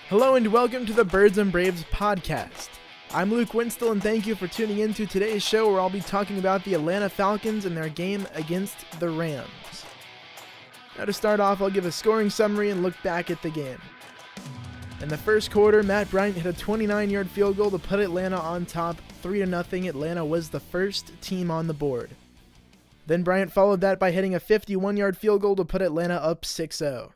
Hello and welcome to the Birds and Braves podcast. I'm Luke Winstel and thank you for tuning in to today's show where I'll be talking about the Atlanta Falcons and their game against the Rams. Now to start off, I'll give a scoring summary and look back at the game. In the first quarter, Matt Bryant hit a 29-yard field goal to put Atlanta on top 3-0. Atlanta was the first team on the board. Then Bryant followed that by hitting a 51-yard field goal to put Atlanta up 6-0.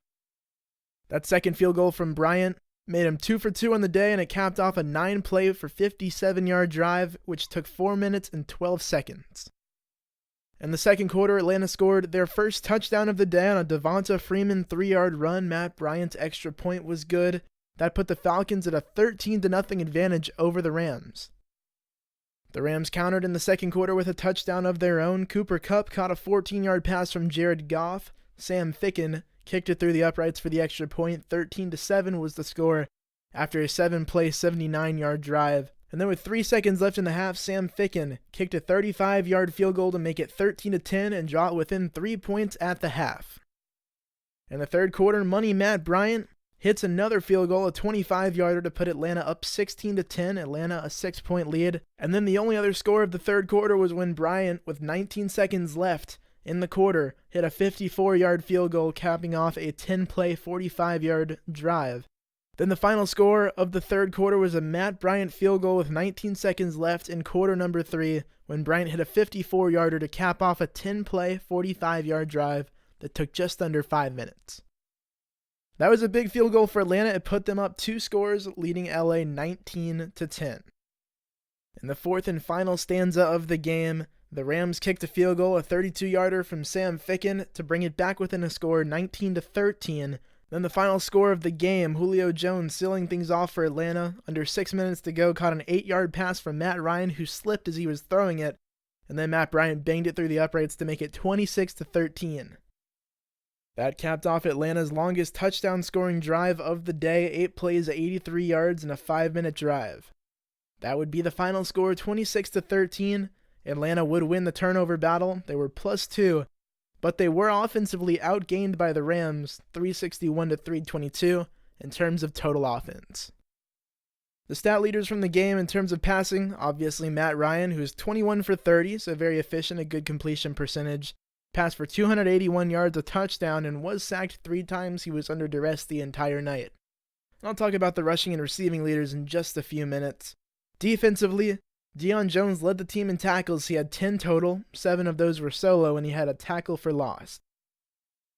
That second field goal from Bryant made him 2 for 2 on the day, and it capped off a 9-play for 57-yard drive, which took 4 minutes and 12 seconds. In the second quarter, Atlanta scored their first touchdown of the day on a Devonta Freeman 3-yard run. Matt Bryant's extra point was good. That put the Falcons at a 13-0 advantage over the Rams. The Rams countered in the second quarter with a touchdown of their own. Cooper Kupp caught a 14-yard pass from Jared Goff. Sam Ficken kicked it through the uprights for the extra point. 13-7 was the score after a 7-play, 79-yard drive. And then with 3 seconds left in the half, Sam Ficken kicked a 35-yard field goal to make it 13-10 and draw it within 3 points at the half. In the third quarter, Money Matt Bryant hits another field goal, a 25-yarder to put Atlanta up 16-10, Atlanta a 6-point lead. And then the only other score of the third quarter was when Bryant, with 19 seconds left in the quarter, hit a 54-yard field goal, capping off a 10-play, 45-yard drive. Then the final score of the third quarter was a Matt Bryant field goal with 19 seconds left in quarter number 3, when Bryant hit a 54-yarder to cap off a 10-play, 45-yard drive that took just under 5 minutes. That was a big field goal for Atlanta. It put them up 2 scores, leading LA 19-10. In the fourth and final stanza of the game, the Rams kicked a field goal, a 32-yarder from Sam Ficken, to bring it back within a score, 19-13. Then the final score of the game, Julio Jones sealing things off for Atlanta. Under 6 minutes to go, caught an 8-yard pass from Matt Ryan, who slipped as he was throwing it, and then Matt Bryant banged it through the uprights to make it 26-13. That capped off Atlanta's longest touchdown scoring drive of the day, 8 plays, 83 yards, and a 5-minute drive. That would be the final score, 26-13. Atlanta would win the turnover battle. They were +2, but they were offensively outgained by the Rams, 361-322, in terms of total offense. The stat leaders from the game in terms of passing, obviously Matt Ryan, who's 21 for 30, so very efficient, a good completion percentage. Passed for 281 yards, a touchdown, and was sacked 3 times. He was under duress the entire night. I'll talk about the rushing and receiving leaders in just a few minutes. Defensively, Deion Jones led the team in tackles. He had 10 total, 7 of those were solo, and he had a tackle for loss.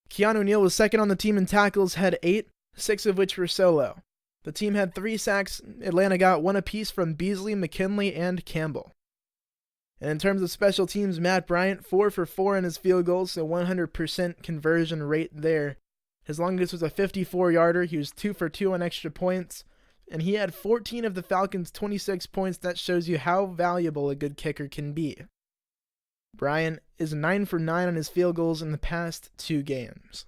Keanu Neal was second on the team in tackles, had 8, 6 of which were solo. The team had 3 sacks. Atlanta got 1 apiece from Beasley, McKinley, and Campbell. And in terms of special teams, Matt Bryant, 4 for 4 in his field goals, so 100% conversion rate there. His longest was a 54-yarder. He was 2 for 2 on extra points, and he had 14 of the Falcons' 26 points. That shows you how valuable a good kicker can be. Bryant is 9 for 9 on his field goals in the past 2 games.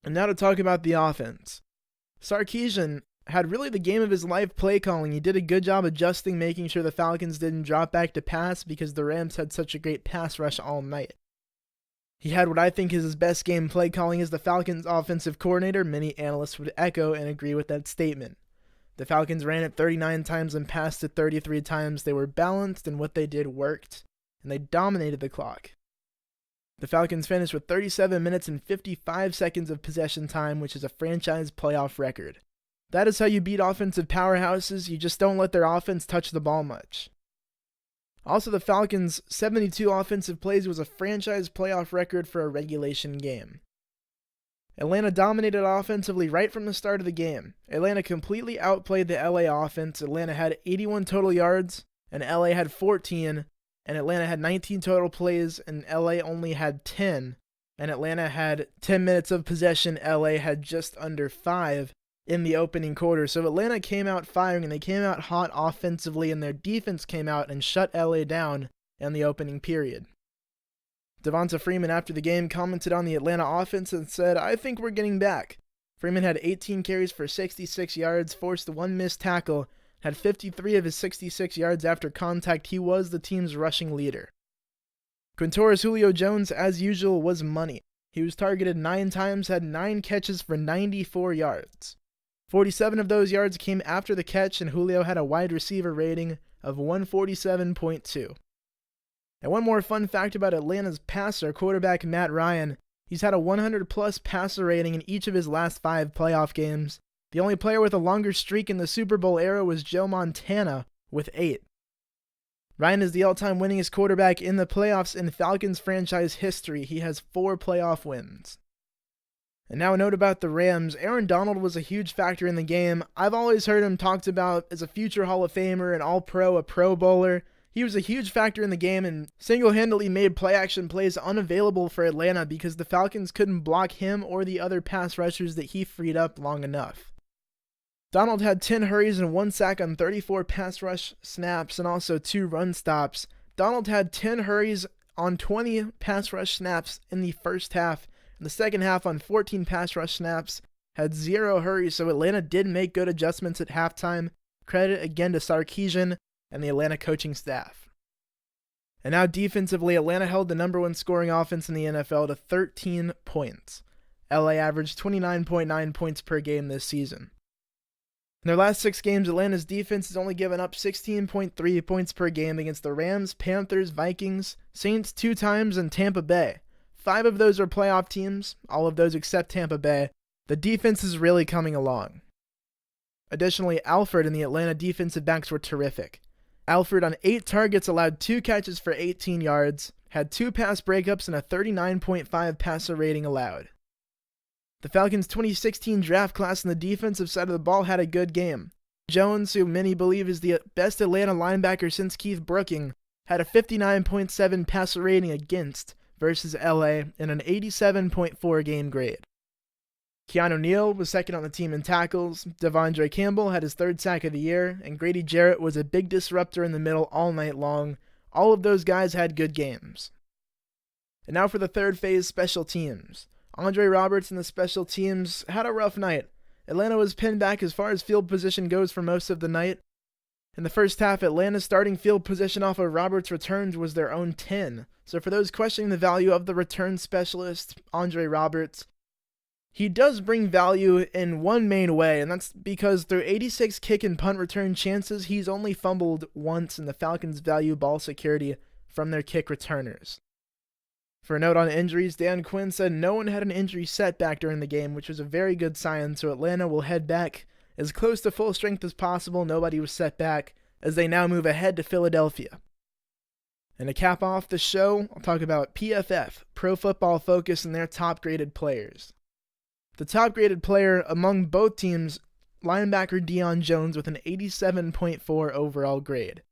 And now to talk about the offense. Sarkisian had really the game of his life play calling. He did a good job adjusting, making sure the Falcons didn't drop back to pass because the Rams had such a great pass rush all night. He had what I think is his best game play calling as the Falcons offensive coordinator. Many analysts would echo and agree with that statement. The Falcons ran it 39 times and passed it 33 times. They were balanced and what they did worked, and they dominated the clock. The Falcons finished with 37 minutes and 55 seconds of possession time, which is a franchise playoff record. That is how you beat offensive powerhouses. You just don't let their offense touch the ball much. Also, the Falcons' 72 offensive plays was a franchise playoff record for a regulation game. Atlanta dominated offensively right from the start of the game. Atlanta completely outplayed the LA offense. Atlanta had 81 total yards, and LA had 14, and Atlanta had 19 total plays, and LA only had 10, and Atlanta had 10 minutes of possession. LA had just under 5 in the opening quarter. So Atlanta came out firing, and they came out hot offensively, and their defense came out and shut LA down in the opening period. Devonta Freeman, after the game, commented on the Atlanta offense and said, "I think we're getting back." Freeman had 18 carries for 66 yards, forced 1 missed tackle, had 53 of his 66 yards after contact. He was the team's rushing leader. Quintorris Julio Jones, as usual, was money. He was targeted 9 times, had 9 catches for 94 yards. 47 of those yards came after the catch, and Julio had a wide receiver rating of 147.2. And one more fun fact about Atlanta's passer, quarterback Matt Ryan, he's had a 100-plus passer rating in each of his last 5 playoff games. The only player with a longer streak in the Super Bowl era was Joe Montana with 8. Ryan is the all-time winningest quarterback in the playoffs in Falcons franchise history. He has 4 playoff wins. And now a note about the Rams. Aaron Donald was a huge factor in the game. I've always heard him talked about as a future Hall of Famer, an All-Pro, a Pro Bowler. He was a huge factor in the game and single-handedly made play-action plays unavailable for Atlanta because the Falcons couldn't block him or the other pass rushers that he freed up long enough. Donald had 10 hurries and 1 sack on 34 pass rush snaps and also 2 run stops. Donald had 10 hurries on 20 pass rush snaps in the first half. In the second half, on 14 pass rush snaps, had 0 hurries, so Atlanta did make good adjustments at halftime. Credit again to Sarkisian and the Atlanta coaching staff. And now defensively, Atlanta held the number 1 scoring offense in the NFL to 13 points. LA averaged 29.9 points per game this season. In their last 6 games, Atlanta's defense has only given up 16.3 points per game against the Rams, Panthers, Vikings, Saints 2 times, and Tampa Bay. 5 of those are playoff teams, all of those except Tampa Bay. The defense is really coming along. Additionally, Alford and the Atlanta defensive backs were terrific. Alford on 8 targets allowed 2 catches for 18 yards, had 2 pass breakups, and a 39.5 passer rating allowed. The Falcons' 2016 draft class on the defensive side of the ball had a good game. Jones, who many believe is the best Atlanta linebacker since Keith Brooking, had a 59.7 passer rating against versus LA in an 87.4 game grade. Keanu Neal was second on the team in tackles, Devondre Campbell had his 3rd sack of the year, and Grady Jarrett was a big disruptor in the middle all night long. All of those guys had good games. And now for the third phase, special teams. Andre Roberts and the special teams had a rough night. Atlanta was pinned back as far as field position goes for most of the night. In the first half, Atlanta's starting field position off of Roberts' returns was their own 10. So for those questioning the value of the return specialist, Andre Roberts, he does bring value in one main way, and that's because through 86 kick and punt return chances, he's only fumbled once, and the Falcons value ball security from their kick returners. For a note on injuries, Dan Quinn said no one had an injury setback during the game, which was a very good sign, so Atlanta will head back as close to full strength as possible. Nobody was set back as they now move ahead to Philadelphia. And to cap off the show, I'll talk about PFF, Pro Football Focus, and their top-graded players. The top-graded player among both teams, linebacker Deion Jones with an 87.4 overall grade.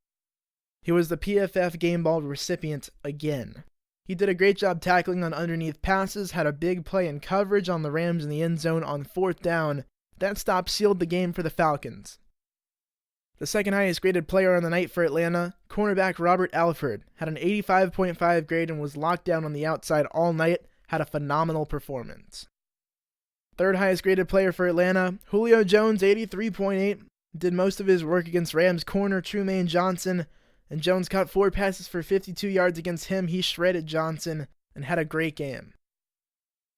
He was the PFF Game Ball recipient again. He did a great job tackling on underneath passes, had a big play in coverage on the Rams in the end zone on 4th down. That stop sealed the game for the Falcons. The second highest graded player on the night for Atlanta, cornerback Robert Alford, had an 85.5 grade and was locked down on the outside all night, had a phenomenal performance. Third highest graded player for Atlanta, Julio Jones, 83.8, did most of his work against Rams corner Trumaine Johnson, and Jones caught 4 passes for 52 yards against him. He shredded Johnson and had a great game.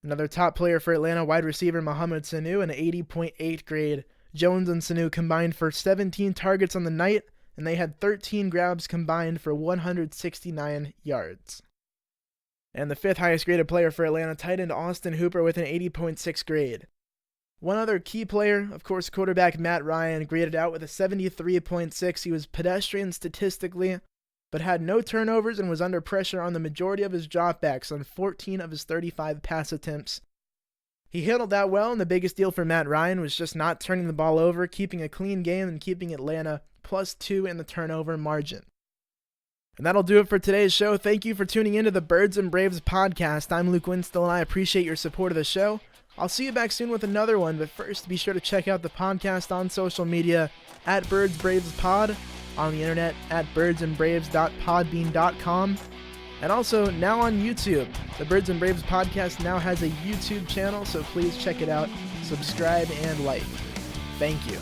Another top player for Atlanta, wide receiver Mohamed Sanu, an 80.8 grade. Jones and Sanu combined for 17 targets on the night, and they had 13 grabs combined for 169 yards. And the 5th highest graded player for Atlanta, tight end Austin Hooper with an 80.6 grade. One other key player, of course, quarterback Matt Ryan, graded out with a 73.6. He was pedestrian statistically, but had no turnovers and was under pressure on the majority of his dropbacks on 14 of his 35 pass attempts. He handled that well, and the biggest deal for Matt Ryan was just not turning the ball over, keeping a clean game, and keeping Atlanta +2 in the turnover margin. And that'll do it for today's show. Thank you for tuning into the Birds and Braves podcast. I'm Luke Winstel, and I appreciate your support of the show. I'll see you back soon with another one, but first be sure to check out the podcast on social media at BirdsBravesPod, on the internet at birdsandbraves.podbean.com, and also now on YouTube. The Birds and Braves podcast now has a YouTube channel, so please check it out, subscribe, and like. Thank you.